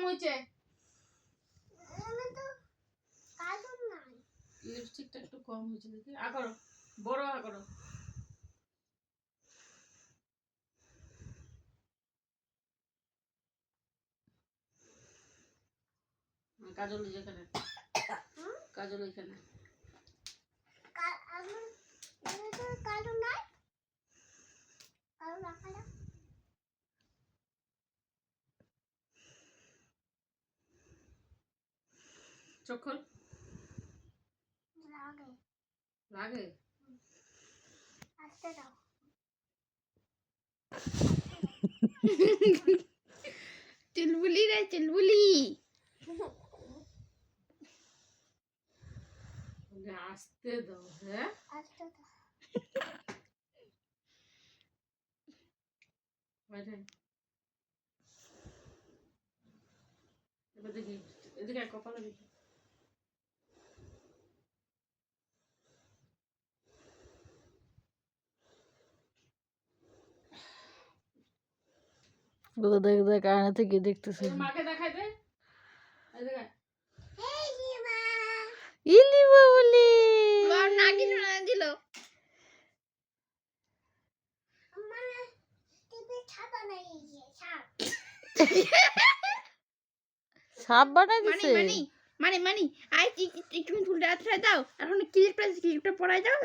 হয়েছে। লিপস্টিকটা একটু কম হয়েছে দেখি। করো, বড় করো। কাজল যেখানে, কাজল এখানে। চোখ খোল। লাগে चुलबुली रे चुलबुली আসতে দাও। হ্যাঁ এবার দেখি, এদিকে কপালে দেখি। দেখ দেখ আয়না থেকে দেখতেছে। মাকে দেখাই দে। এদিকে ইলি বাবুলি বাবা নাকি শোনা দিল সাপ বানাই দিছে। মানি মানি মানি আই একটু ফুলটা আছড়াই দাও এখন ক্লিপটা পরাই দাও।